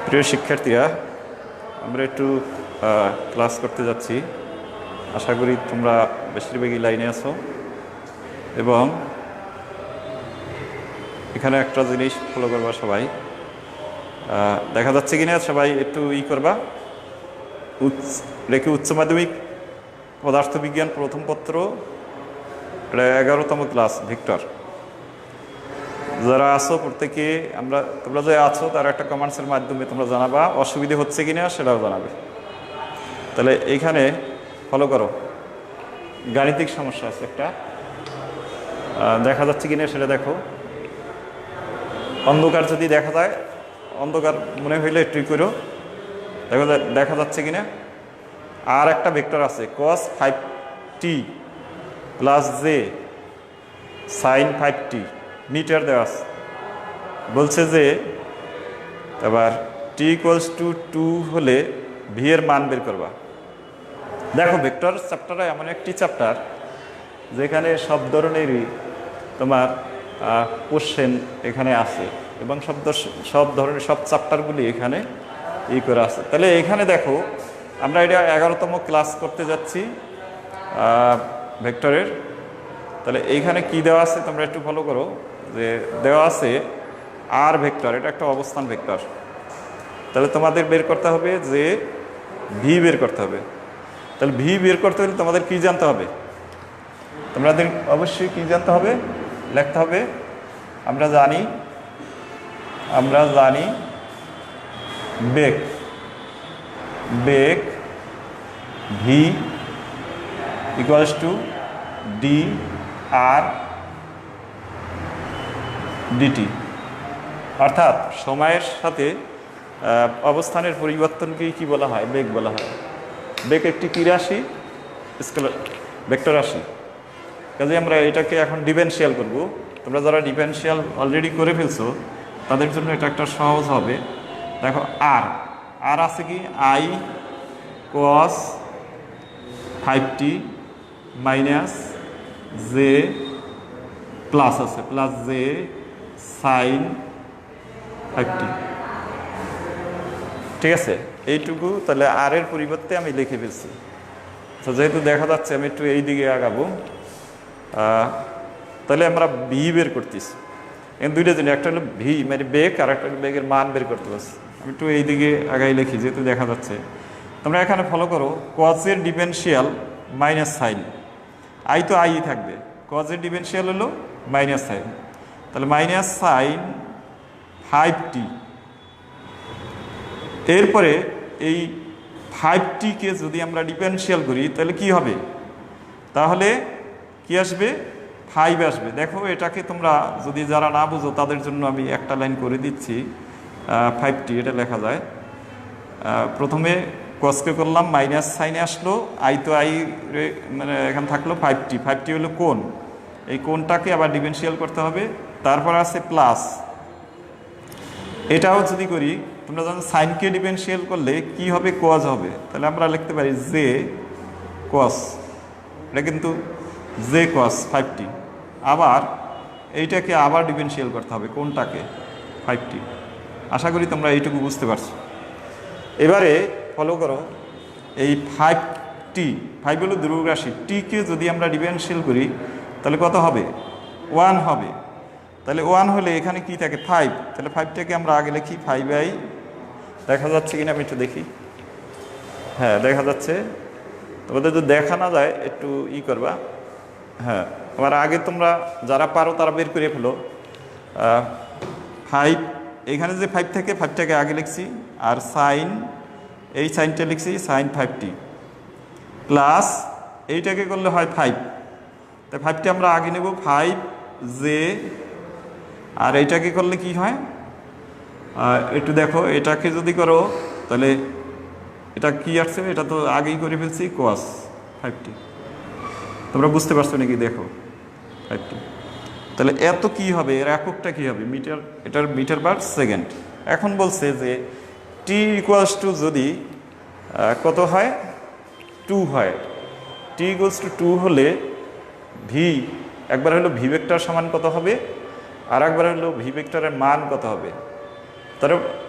প্রিয় শিক্ষার্থীরা, আমরা একটু ক্লাস করতে যাচ্ছি। আশা করি তোমরা বেশিরভাগই লাইনে আছো এবং এখানে একটা জিনিস ফলো করবা সবাই। দেখা যাচ্ছে কিনা সবাই একটু করবা। উচ্চ মাধ্যমিক পদার্থবিজ্ঞান প্রথম পত্র, এটা 11তম ক্লাস ভিক্টর। যারা আছো প্রত্যেকে তোমরা যে আছো তারা একটা কমেন্টসের মাধ্যমে তোমরা জানাবা অসুবিধে হচ্ছে কিনা, সেটাও জানাবে। তাহলে এইখানে ফলো করো, গাণিতিক সমস্যা আছে একটা, দেখা যাচ্ছে কিনা সেটা দেখো। অন্ধকার যদি দেখা যায়, অন্ধকার মনে হইলে একটু করো, দেখো দেখা যাচ্ছে কিনা। আর একটা ভেক্টর আছে cos 5t plus J sine 5t metre দেওয়া আছে। বলছে যে এবার t = 2 হলে ভি এর মান বের করবা। দেখো ভেক্টর চ্যাপ্টারটা এমন একটি চ্যাপ্টার যেখানে সব ধরনেরই তোমার কোশ্চেন এখানে আছে এবং সব ধরনের সব চ্যাপ্টারগুলি এখানে করে আছে। তাহলে এখানে দেখো আমরা এটা 11তম ক্লাস করতে যাচ্ছি ভেক্টরের। তাহলে এইখানে কি দেওয়া আছে তোমরা একটু ফলো করো। যে দেওয়া আছে আর ভেক্টর, এটা একটা অবস্থান ভেক্টর। তাহলে তোমাদের বের করতে হবে যে ভি বের করতে হবে। তাহলে ভি বের করতে হলে তোমাদের কি জানতে হবে? তোমাদের অবশ্যই কি জানতে হবে, লিখতে হবে। আমরা জানি বেগ ভি = ডি আর ডিটি, অর্থাৎ সময়ের সাথে অবস্থানের পরিবর্তনকেই কি বলা হয়? বেগ বলা হয়। বেগ একটি কি রাশি? স্কেলার ভেক্টর রাশি। কাজে আমরা এটাকে এখন ডিফারেনশিয়াল করব। তোমরা যারা ডিফারেনশিয়াল অলরেডি করে ফেলছো তাদের জন্য এটা একটা সহজ হবে। দেখো আর আছে কি i cos 5t minus J plus আছে প্লাস জে সাইন 5t। ঠিক আছে, এইটুকু। তাহলে আর এর পরিবর্তে আমি লিখে ফেলছি। তো যেহেতু দেখা যাচ্ছে আমি একটু এই দিকে আগাবো, তাহলে আমরা ভি বের করতেছি। এখন দুইটা জিনিস, একটা হলো ভি মানে বেগ, আর একটা হলো বেগের মান বের করতে পারছি। আমি একটু এই দিকে আগাই লিখি যেহেতু দেখা যাচ্ছে। তোমরা এখানে ফলো করো, কজের ডিফারেনশিয়াল মাইনাস সাইন, আই তো আই থাকবে, কজের ডিফারেনশিয়াল হলো মাইনাস সাইন। তাহলে মাইনাস সাইন 5t। এরপরে এই 5tকে যদি আমরা ডিফারেনশিয়াল করি তাহলে কি হবে? তাহলে কি আসবে? 5 আসবে। দেখো এটাকে তোমরা যদি যারা না বুঝো তাদের জন্য আমি একটা লাইন করে দিচ্ছি। 5t এটা লেখা যায়, প্রথমে কসকে করলাম, মাইনাস সাইনে আসলো, আই তো আই মানে এখানে থাকলো 5t হলো কোণ। এই কোণটাকে আবার ডিফারেনশিয়াল করতে হবে। তারপর আছে প্লাস, এটাও যদি করি, তোমরা জানো সাইনকে ডিফারেনশিয়াল করলে কি হবে? কজ হবে। তাহলে আমরা লিখতে পারি জে কস, এটা কিন্তু জে কস 5t। আবার এইটাকে আবার ডিফারেনশিয়াল করতে হবে, কোনটাকে? 5t। আশা করি তোমরা এইটুকু বুঝতে পারছো। এবারে ফলো করো, এই 5 হলো ধ্রুবক রাশি, টিকে যদি আমরা ডিফারেনশিয়াল করি তাহলে কত হবে? 1 হবে। তাহলে 1 হলে এখানে কি থাকে? 5। তাহলে 5টাকে আমরা আগে লিখি 5/, দেখা যাচ্ছে কিনা আমি একটু দেখি। হ্যাঁ, দেখা যাচ্ছে। তোমাদের যদি দেখা না যায় একটু করবা। হ্যাঁ, আমার আগে তোমরা যারা পারো তারা বের করে ফেলো। 5, এখানে যে 5 থেকে 5টাকে আগে লিখছি, আর সাইন, এই সাইনটা লিখছি সাইন 5t প্লাস এইটাকে করলে হয় 5। তাই 5টা আমরা আগে নেব 5 জে, আর এইটাকে করলে কি হয়? একটু দেখো, এটাকে যদি করো তাহলে এটা কি আসছে? এটা তো আগেই করে ফেলছি, cos 5t। তোমরা বুঝতে পারছো নাকি? দেখো 5t। তাহলে এত কি হবে? এর এককটা কি হবে? মিটার, এটার মিটার/সেকেন্ড। এখন বলছে যে t = যদি কত হয়? 2 হয়। t = 2 হলে ভি, একবার হলো ভি ভেক্টর সমান কত হবে, আর একবার হলো ভি ভেক্টরের মান কত হবে।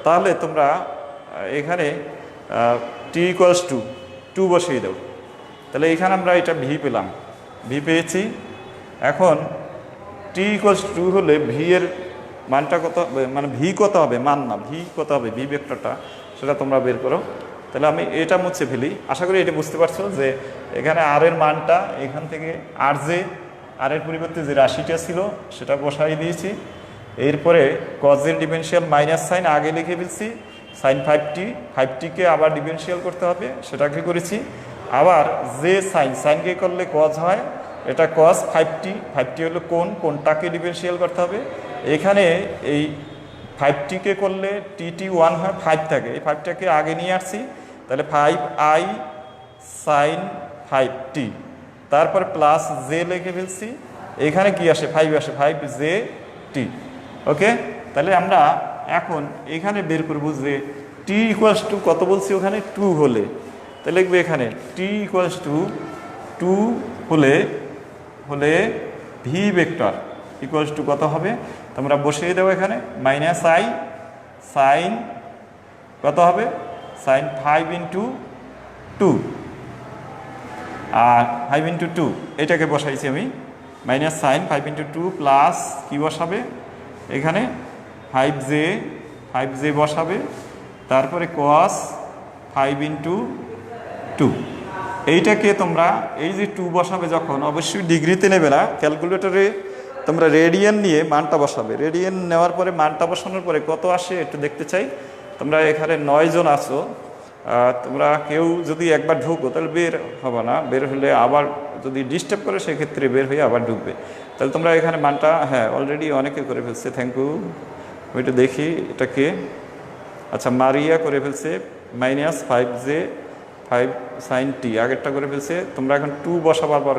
তাহলে তোমরা এখানে টি ইকুয়ালস টু 2 বসিয়ে দাও। তাহলে এখানে আমরা এটা ভি পেলাম, ভি পেয়েছি। এখন টি ইকুয়ালস টু হলে ভি এর মানটা কত হবে, মানে ভি কত হবে, মান না, ভি কত হবে, ভি ভেক্টরটা সেটা তোমরা বের করো। তাহলে আমি এটা মুছে ফেলি। আশা করি এটা বুঝতে পারছো যে এখানে আর এর মানটা এখান থেকে আর যে আর এর পরিবর্তে যে রাশিটা ছিল সেটা বসাই দিয়েছি। এরপরে কজের ডিফারেনশিয়াল মাইনাস সাইন আগে লিখে ফেলছি, সাইন 5টিকে আবার ডিফারেনশিয়াল করতে হবে, সেটাকে করেছি। আবার যে সাইনকে করলে কজ হয়, এটা কজ 5টি হলো কোনটাকে ডিফারেনশিয়াল করতে হবে। এখানে এই 5টিকে করলে টি 1 হয়, 5 থাকে, এই 5টাকে আগে নিয়ে আসছি। তাহলে 5i সাইন 5t, তারপর প্লাস জে লিখে ফেলছি। এখানে কি আসে, 5 আসে, 5j t। ওকে, তাহলে আমরা এখন এখানে বের করব যে টি ইকুয়ালস টু কত বলছি, ওখানে 2 হলে, তাহলে লিখবে এখানে টি ইকুয়ালস টু 2 হলে ভি ভেক্টর ইকুয়ালস টু কত হবে, তোমরা বসিয়ে দেবো এখানে মাইনাস আই সাইন কত হবে, সাইন 5 ইন্টু 2, আর 5 ইন্টু 2 এটাকে বসাইছি আমি, মাইনাস সাইন 5 ইন্টু 2 প্লাস কি বসাবে এখানে 5j বসাবে, তারপরে কস 5 ইন্টু 2। এইটাকে তোমরা এই যে 2 বসাবে যখন, অবশ্যই ডিগ্রিতে নেবে না, ক্যালকুলেটরে তোমরা রেডিয়ান নিয়ে মানটা বসাবে। রেডিয়ান নেওয়ার পরে মানটা বসানোর পরে কত আসে একটু দেখতে চাই। তোমরা এখানে 9 জন আছো, তোমরা কেউ যদি একবার ঢুকো তাহলে বের হবে না, বের হলে আবার যদি ডিস্টার্ব করে সেক্ষেত্রে বের হয়ে আবার ঢুকবে। তাহলে তোমরা এখানে মানটা, হ্যাঁ অলরেডি অনেকে করে ফেলছে, থ্যাংক ইউ। আমি একটু দেখি এটা কে, আচ্ছা মারিয়া করে ফেলছে, মাইনাস 5j 5 সাইন টি আগেরটা করে ফেলছে। তোমরা এখন 2 বসাবার পর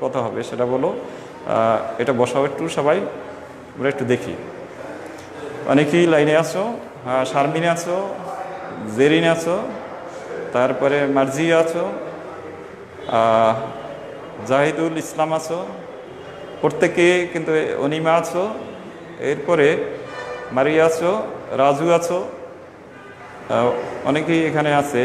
কত হবে সেটা বলো, এটা বসাবে 2 সবাই। আমরা একটু দেখি, অনেকেই লাইনে আছো, শারমিন আছো, জেরিন আছো, তারপরে মার্জিয়া আছো, জাহিদুল ইসলাম আছো, প্রত্যেকে কিন্তু অনিমা আছো, এরপরে মারিয়া আছো, রাজু আছো, অনেকেই এখানে আছে।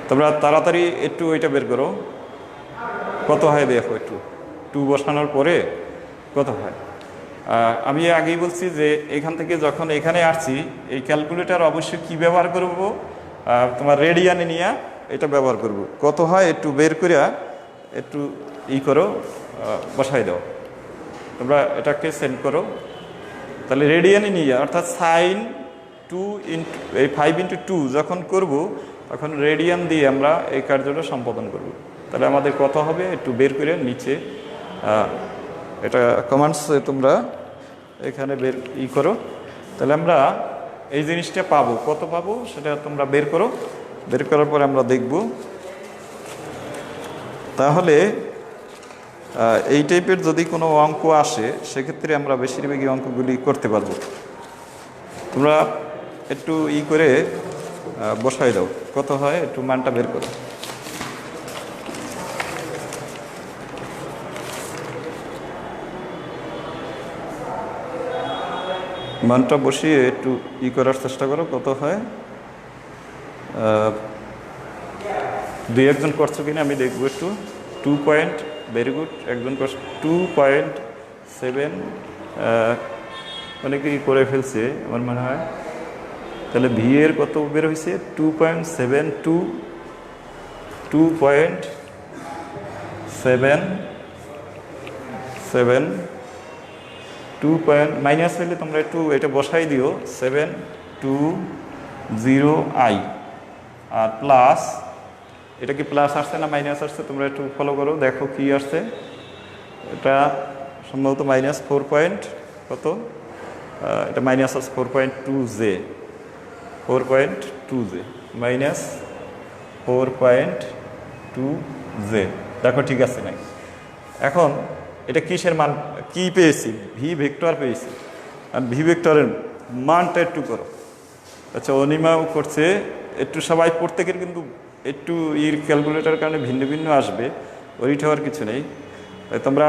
তোমরা তাড়াতাড়ি একটু ওইটা বের করো, কত হয় দেখো একটু, 2 বসানোর পরে কত হয়। আমি আগেই বলছি যে এখান থেকে যখন এখানে আসছি, এই ক্যালকুলেটার অবশ্যই কি ব্যবহার করব, তোমার রেডিয়ানে নিয়ে এটা ব্যবহার করব। কত হয় একটু বের করে একটু করো, বসাই দাও। তোমরা এটাকে সেন্ড করো। তাহলে রেডিয়ানে নিয়ে, অর্থাৎ সাইন 2 ইন্টু এই 5 ইন্টু 2 যখন করব তখন রেডিয়ান দিয়ে আমরা এই কার্যটা সম্পাদন করব। তাহলে আমাদের কত হবে একটু বের করে নিচে এটা কমান্ডস তোমরা এখানে বের করো। তাহলে আমরা এই জিনিসটা পাবো, কত পাবো সেটা তোমরা বের করো। বের করার পরে আমরা দেখব। তাহলে এই টাইপের যদি কোনো অঙ্ক আসে সেক্ষেত্রে আমরা বেশিরভাগই অঙ্কগুলি করতে পারবো। তোমরা একটু করে বসাই দাও, কত হয় একটু মানটা বের করো। মানটা বসিয়ে একটু করার চেষ্টা করো, কত হয়। 2-1 করছো কিনা আমি দেখবো একটু। 2 পয়েন্ট, ভেরি গুড, একজন করছো 2.7, অনেকেই করে ফেলছে আমার মনে হয়। তাহলে ভি এর কত বের হয়েছে 2.72, 2.77, 2 পয়েন্ট মাইনাস হলে তোমরা একটু এটা বসাই দিও 720i, আর প্লাস এটা কি প্লাস আসছে না মাইনাস আসছে তোমরা একটু ফলো করো, দেখো কি আসছে। এটা সম্ভবত মাইনাস 4 পয়েন্ট কত, এটা মাইনাস আসছে 4.2j, 4.2j মাইনাস 4.2j, দেখো ঠিক আছে নাই। এখন এটা কিসের মান কি পেয়েছি, ভি ভেক্টর পেয়েছি। আর ভি ভেক্টরের মানটা একটু করো। আচ্ছা অনিমাও করছে, একটু সবাই প্রত্যেকের কিন্তু একটু ক্যালকুলেটার কারণে ভিন্ন ভিন্ন আসবে, ওইটা হওয়ার কিছু নেই। তাই তোমরা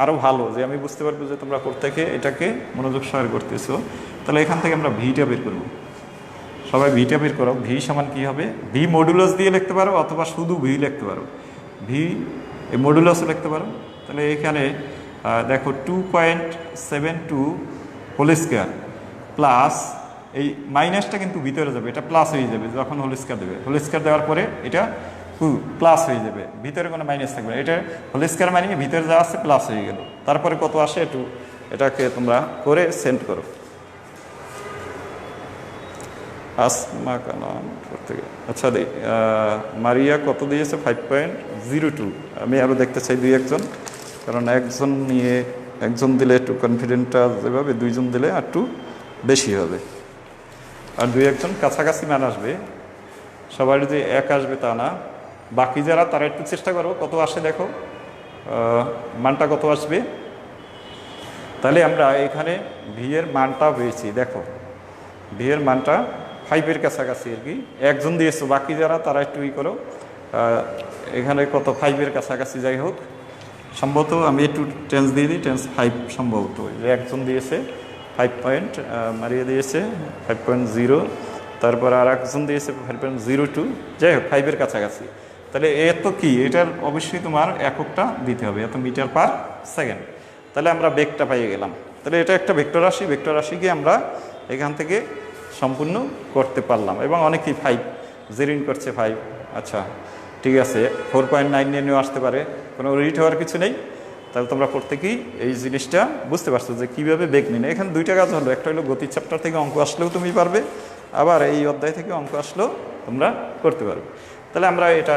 আরও ভালো যে আমি বুঝতে পারবো যে তোমরা প্রত্যেকে এটাকে মনোযোগ সহকারে করতেছো। তাহলে এখান থেকে আমরা ভিটা বের করব। সবাই ভিটা বের করো। ভি সমান কী হবে? ভি মডুলাস দিয়ে লিখতে পারো অথবা শুধু ভি লিখতে পারো, ভি এই মডুলাসও লিখতে পারো। তাহলে এখানে দেখো 2.72 হোল স্কোয়ার প্লাস এই মাইনাসটা কিন্তু ভিতরে যাবে, এটা প্লাস হয়ে যাবে যখন হোল স্কোয়ার দেবে। হোল স্কোয়ার দেওয়ার পরে এটা প্লাস হয়ে যাবে, ভিতরে কোনো মাইনাস থাকবে না। এটা হোল স্কোয়ার মানে ভিতরে যা আছে প্লাস হয়ে গেল। তারপরে কত আসে একটু এটাকে তোমরা করে সেন্ড করো। আসমা কালাম থেকে আচ্ছা মারিয়া কত দিয়েছে? 5.02। আমি আরও দেখতে চাই দুই একজন, কারণ একজন নিয়ে একজন দিলে একটু কনফিডেন্টটা যেভাবে, দুইজন দিলে আর একটু বেশি হবে। আর দুই একজন কাছাকাছি মান আসবে, সবার যে এক আসবে তা না। বাকি যারা তারা একটু চেষ্টা করো কত আসে দেখো, মানটা কত আসবে। তাহলে আমরা এখানে ভি এর মানটা পেয়েছি, দেখো ভি এর মানটা 5-এর কাছাকাছি আর কি। একজন দিয়েছো, বাকি যারা তারা একটু ই করো এখানে কত 5-এর কাছাকাছি। যাই হোক, সম্ভবত আমি একটু টেন্স দিয়ে দিই, টেন্স 5 সম্ভবত। যে একজন দিয়েছে 5 পয়েন্ট, মারিয়ে দিয়েছে 5.0, তারপর আর একজন দিয়েছে 5.02। যাই হোক 5-এর কাছাকাছি। তাহলে এত কি, এটার অবশ্যই তোমার এককটা দিতে হবে, এত মিটার পার সেকেন্ড। তাহলে আমরা বেগটা পাইয়ে গেলাম। তাহলে এটা একটা ভেক্টর রাশি, ভেক্টর রাশিকে আমরা এখান থেকে সম্পূর্ণ করতে পারলাম। এবং অনেকেই 5 জেরিন করছে 5। আচ্ছা ঠিক আছে, 4.9 নিয়েও আসতে পারে, কোনো রিট হওয়ার কিছু নেই। তাহলে তোমরা প্রত্যেকেই এই জিনিসটা বুঝতে পারছো যে কীভাবে বেগ নিনে। এখানে দুইটা কাজ হলো, একটা হলো গতি চ্যাপ্টার থেকে অঙ্ক আসলেও তুমি পারবে, আবার এই অধ্যায় থেকে অঙ্ক আসলেও তোমরা করতে পারবে। তাহলে আমরা এটা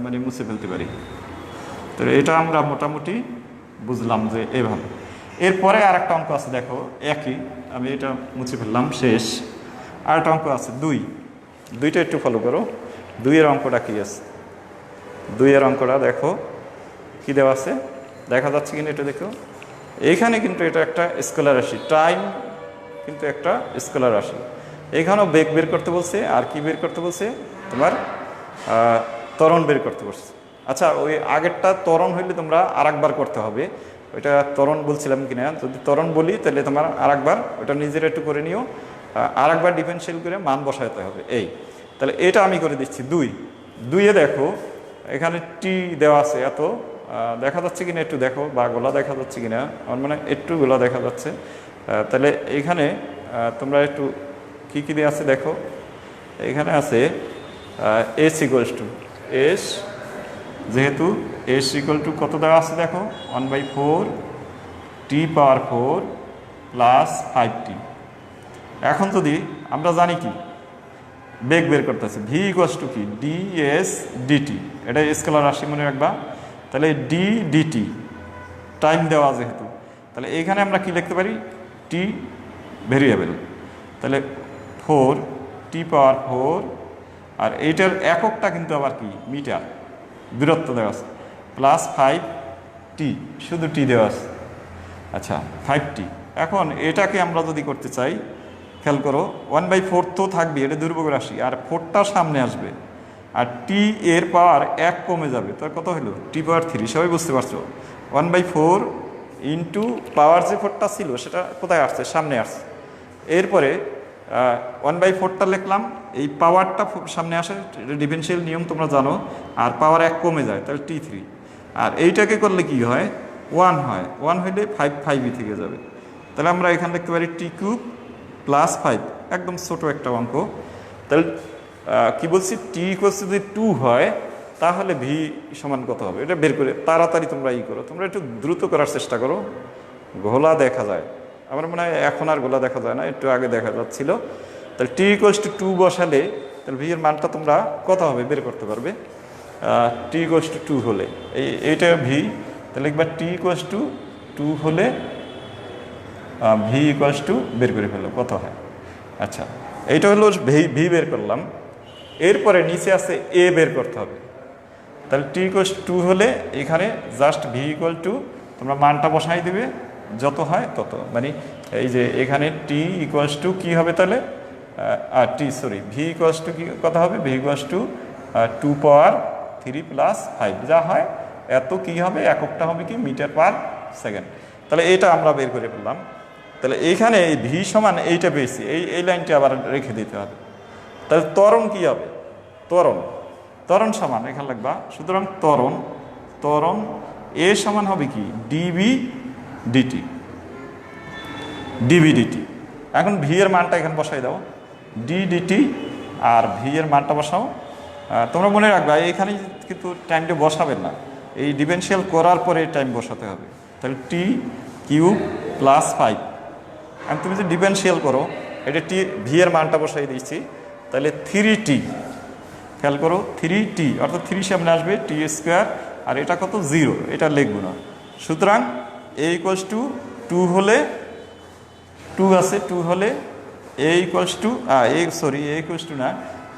মানে মুছে ফেলতে পারি। তো এটা আমরা মোটামুটি বুঝলাম যে এভাবে। এরপরে আর একটা অঙ্ক আছে দেখো, একই, আমি এটা মুছে ফেললাম, শেষ। আর একটা অঙ্ক আছে 2টা একটু ফলো করো। 2-এর অঙ্কটা কী আছে? 2-এর অঙ্কটা দেখো কী দেওয়া আছে, দেখা যাচ্ছে কিনা এটা দেখো। এইখানে কিন্তু এটা একটা স্কেলার রাশি, টাইম কিন্তু একটা স্কেলার রাশি। এইখানেও বেগ বের করতে বলছে, আর কি বের করতে বলছে তোমার ত্বরণ বের করতে বলছে। আচ্ছা ওই আগেরটা ত্বরণ হইলে তোমরা আরেকবার করতে হবে। ওইটা ত্বরণ বলছিলাম কিনা, যদি ত্বরণ বলি তাহলে তোমার আরেকবার ওটা নিজের একটু করে নিও, আরেকবার ডিফারেনশিয়াল করে মান বসাতে হবে। এই তাহলে এটা আমি করে দিচ্ছি 2-এ দেখো এখানে টি দেওয়া আছে এত, দেখা যাচ্ছে কিনা একটু দেখো, বা গোলা দেখা যাচ্ছে কিনা, আমার মানে একটু গোলা দেখা যাচ্ছে। তাহলে এইখানে তোমরা একটু কী কী দেওয়া আছে দেখো। এখানে আছে এস ইকুয়ালস টু এস, যেহেতু এস ইকুয়াল টু কত দেওয়া আছে দেখো 1/4 t⁴ প্লাস 5t। এখন যদি আমরা জানি কি বেগ বের করতেছে, ভি ইকুয়ালস টু কি ডিএস ডিটি, এটা স্কেলার রাশি মনে রাখবা। তাহলে ডি ডিটি টাইম দেওয়া যেহেতু, তাহলে এইখানে আমরা কি লিখতে পারি, টি ভেরিয়েবল। তাহলে 4 t⁴, আর এইটার এককটা কিন্তু আবার কি মিটার, দূরত্ব দেওয়া আছে, প্লাস 5t, শুধু টি দেওয়া আছে। আচ্ছা 5t। এখন এটাকে আমরা যদি করতে চাই, খেয়াল করো 1/4 তো থাকবে, এটা দুর্ভোগ রাশি, আর 4টা সামনে আসবে, আর টি এর পাওয়ার 1 কমে যাবে, তার কত হলো t⁴। সবাই বুঝতে পারছো, 1/4 ইন্টু পাওয়ার যে 4টা ছিল সেটা কোথায় আসছে, সামনে আসছে। এরপরে 1/4টা লিখলাম, এই পাওয়ারটা সামনে আসে, ডিফারেনশিয়াল নিয়ম তোমরা জানো, আর পাওয়ার 1 কমে যায়, তাহলে t3। আর এইটাকে করলে কি হয়, 1 হয়, 1 হইলে 5 থেকে যাবে। তাহলে আমরা এখানে লিখতে পারি t³ প্লাস 5, একদম ছোট একটা অঙ্ক। তাহলে কি বলছি, টি ইকুয়ালস যদি 2 হয় তাহলে ভি সমান কত হবে, এটা বের করে তাড়াতাড়ি তোমরা করো, তোমরা একটু দ্রুত করার চেষ্টা করো। ঘোলা দেখা যায়, আমার মনে হয় এখন আর গোলা দেখা যায় না, একটু আগে দেখা যাচ্ছিল। তাহলে টি ইকুয়ালস টু 2 বসালে তাহলে ভি এর মানটা তোমরা কত হবে বের করতে পারবে। টি ইকুয়ালস টু 2 হলে এইটা ভি, তাহলে একবার টি ইকুয়ালস টু 2 হলে ভি ইকুয়ালস টু বের করে ফেলো কত হয়। আচ্ছা এইটা হলো ভি বের করলাম। এরপরে নিচে আছে এ বের করতে হবে। তাহলে টি ইকুয়ালস টু 2 হলে এখানে জাস্ট ভি ইকুয়াল টু তোমরা মানটা বসাই দেবে, যত হয় তত, মানে এই যে এখানে টি ইকুয়ালস টু কী হবে তাহলে, ভি ইকুয়ালস টু কি কথা হবে, ভি ইকুয়ালস টু 2⁴ প্লাস 5, যা হয় এত কি হবে, এককটা হবে কি মিটার পার সেকেন্ড। তাহলে এটা আমরা বের করে ফেললাম। তাহলে এইখানে এই ভি সমান এইটা পেয়েছি, এই লাইনটা আবার রেখে দিতে হবে। তাহলে ত্বরণ কি হবে, ত্বরণ সমান এখানে লাগবা, সুতরাং ত্বরণ এ সমান হবে কি ডিবি ডিটি। এখন ভি এর মানটা এখানে বসাই দাও, ডিটি, আর ভি এর মানটা বসাও। তোমরা মনে রাখবা এখানে কিন্তু টাইমটা বসাবেন না, এই ডিফারেনশিয়াল করার পরে টাইম বসাতে হবে। তাহলে টি কিউব প্লাস 5, এখন তুমি যদি ডিফারেনশিয়াল করো, এটা টি ভি এর মানটা বসাই দিয়েছি, তাহলে 3t, খেয়াল করো 3t, অর্থাৎ 3 সামনে আসবে টি স্কোয়ার, আর এটা কত 0, এটা লিখবো না। সুতরাং এ ইকুয়ালস টু 2 হলে 2 আছে, 2 হলে a equals to a equals to না,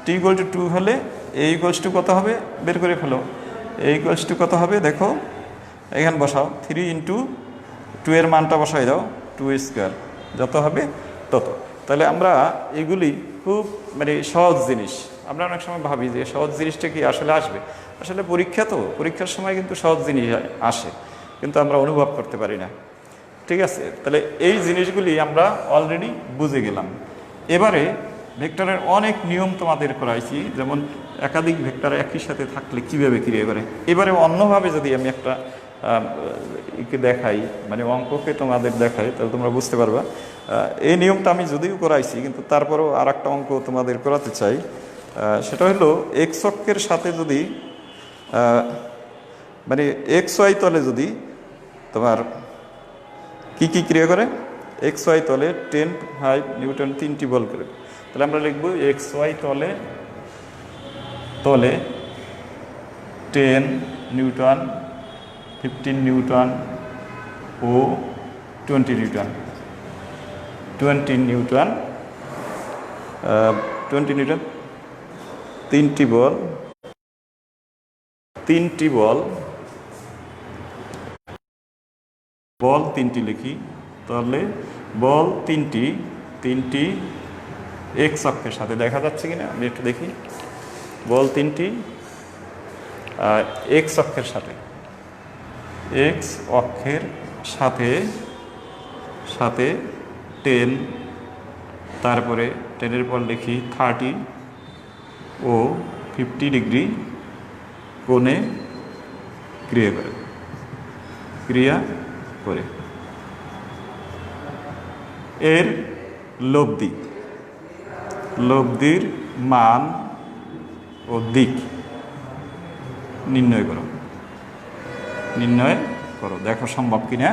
টি ইকুয়াল টু 2 হলে এ ইকুয়ালস টু কত হবে বের করে ফেলো। এ ইকুয়ালস টু কত হবে দেখো, এখানে বসাও 3 ইন্টু 2 এর মানটা বসাই দাও, 2 স্কোয়ার, যত হবে তত। তাহলে আমরা এগুলি খুব মানে সহজ জিনিস, আমরা অনেক সময় ভাবি যে সহজ জিনিসটা কি আসলে আসবে, আসলে পরীক্ষার সময় কিন্তু সহজ জিনিস আসে, কিন্তু আমরা অনুভব করতে পারি না। ঠিক আছে, তাহলে এই জিনিসগুলি আমরা অলরেডি বুঝে গেলাম। এবারে ভেক্টরের অনেক নিয়ম তোমাদের করাইছি, যেমন একাধিক ভেক্টর একই সাথে থাকলে কীভাবে ক্রিয়া করে। এবারে অন্যভাবে যদি আমি একটা দেখাই, মানে অঙ্ককে তোমাদের দেখাই, তাহলে তোমরা বুঝতে পারবা। এই নিয়মটা আমি যদিও করাইছি, কিন্তু তারপরেও আর একটা অঙ্ক তোমাদের করাতে চাই। সেটা হলো এক্স অক্ষের সাথে যদি মানে এক্স ওয়াই তলে যদি তোমার কি ক্রিয়া করে, এক্স ওয়াই তলে 10 নিউটন 3টি বল করে, তাহলে আমরা লিখব এক্স ওয়াই তলে 10 নিউটন, 15 নিউটন ও 20 নিউটন, 20 নিউটন 3টি বল 3টি লিখি, তাহলে বল 3টি এক্স অক্ষের সাথে, দেখা যাচ্ছে কিনা আমি একটু দেখি, বল 3টি এক্স অক্ষের সাথে 10, তারপরে 10-এর পর লিখি 30 ও 50 ডিগ্রি কোণে ক্রিয়া করে এর লব্ধির মান ও দিক নির্ণয় করো। দেখো সম্ভব কিনা,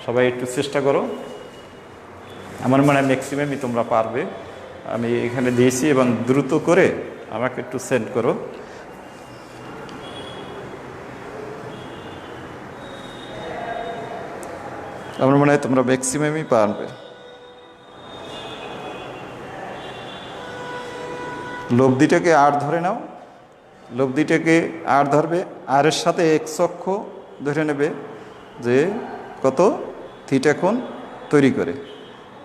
সবাই একটু চেষ্টা করো। আমার মনে হয় ম্যাক্সিমামই তোমরা পারবে। আমি এখানে দিয়েছি এবং দ্রুত করে আমাকে একটু সেন্ড করো। আমার মনে হয় তোমরা ম্যাক্সিমামই পারবে। লব্ধিটাকে আর ধরে নাও, লব্ধিটাকে আর ধরবে, আর এর সাথে এক্স অক্ষ ধরে নেবে যে কত থিটা কোণ তৈরি করে।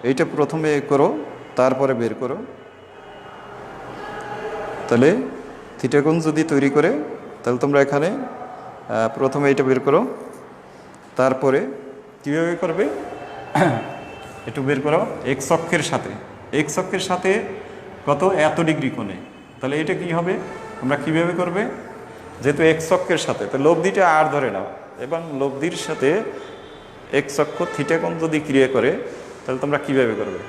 এইটা প্রথমে করো, তারপরে বের করো। তাহলে থিটা কোণ যদি তৈরি করে, তাহলে তোমরা এখানে প্রথমে এইটা বের করো, তারপরে কীভাবে করবে একটু বের করো। এক্স অক্ষের সাথে কত এত ডিগ্রি কোণে, তাহলে এটা কি হবে তোমরা কীভাবে করবে, যেহেতু এক্স অক্ষের সাথে, তো লব্ধিটা আর ধরে নাও, এবং লব্ধির সাথে এক্স অক্ষ থিটা কোণ যদি ক্রিয়া করে, তাহলে তোমরা কীভাবে করবে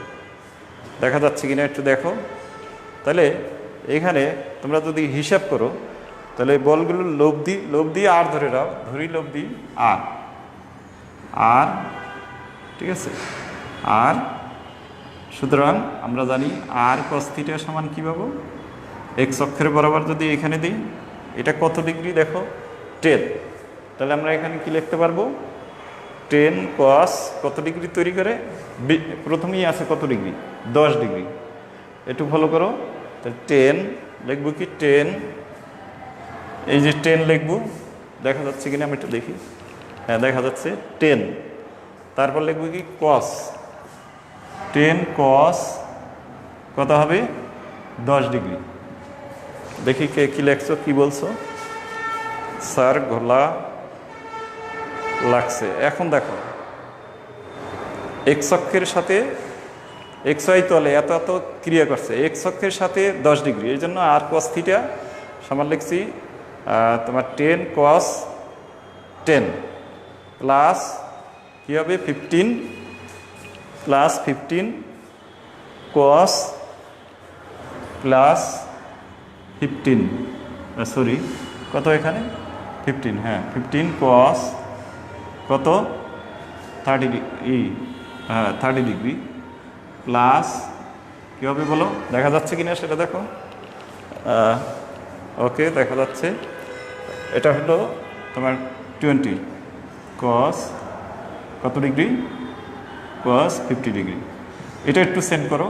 দেখা যাচ্ছে কিনা একটু দেখো। তাহলে এখানে তোমরা যদি হিসাব করো, তাহলে বলগুলো লব্ধি আর ধরে নাও, লব্ধি আর ঠিক আছে, আর সুতরাং আমরা জানি আর কস থিটা সমান কী পাবো, এক্স অক্ষের বরাবর যদি এখানে দিই, এটা কত ডিগ্রি দেখো 10, তাহলে আমরা এখানে কি লিখতে পারবো 10 কস কত ডিগ্রি তৈরি করে, প্রথমেই আছে কত ডিগ্রি 10 ডিগ্রি, একটু ফলো করো। তাহলে 10 লিখবো কি 10, এই যে 10 লিখবো, দেখা যাচ্ছে কিনা আমি একটু দেখি, হ্যাঁ দেখা যাচ্ছে 10, তারপর লিখবো কি কস 10 কস কত হবে 10 ডিগ্রি। দেখি কে কী লেখছো, কী বলছো, স্যার ঘোলা লাগছে। এখন দেখো এক্স অক্ষের সাথে এক্স ওয়াই তলে এত এত ক্রিয়া করছে, এক্স অক্ষের সাথে 10 ডিগ্রি, এই জন্য আর কস থিটা সমান লিখছি তোমার 10 cos 10 প্লাস কী হবে 15 প্লাস 15 cos প্লাস 15 সরি কত এখানে 15, হ্যাঁ 15 cos কত 30 ডিগ্রি প্লাস কী হবে বলো, দেখা যাচ্ছে কিনা সেটা দেখো। ওকে দেখা যাচ্ছে, এটা হলো তোমার 20 cos কত ডিগ্রি cos 50 ডিগ্রি। এটা একটু সেন্ড করো,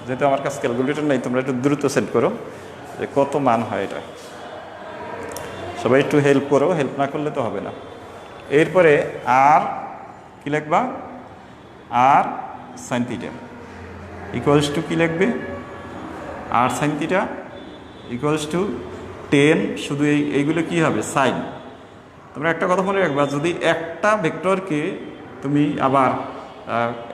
যেহেতু আমার কাছে ক্যালকুলেটর নেই, তোমরা একটু দ্রুত সেন্ড করো যে কত মান হয় এটা। সবাই একটু হেল্প করো, হেল্প না করলে তো হবে না। এরপরে আর কি লিখবা, আর সাইন থিটা ইকুয়ালস টু কী লিখবে, আর সাইন থিটা ইকুয়ালস টু 10, শুধু এইগুলো কী হবে সাইন। তোমরা একটা কথা মনে রাখবা, যদি একটা ভেক্টরকে তুমি আবার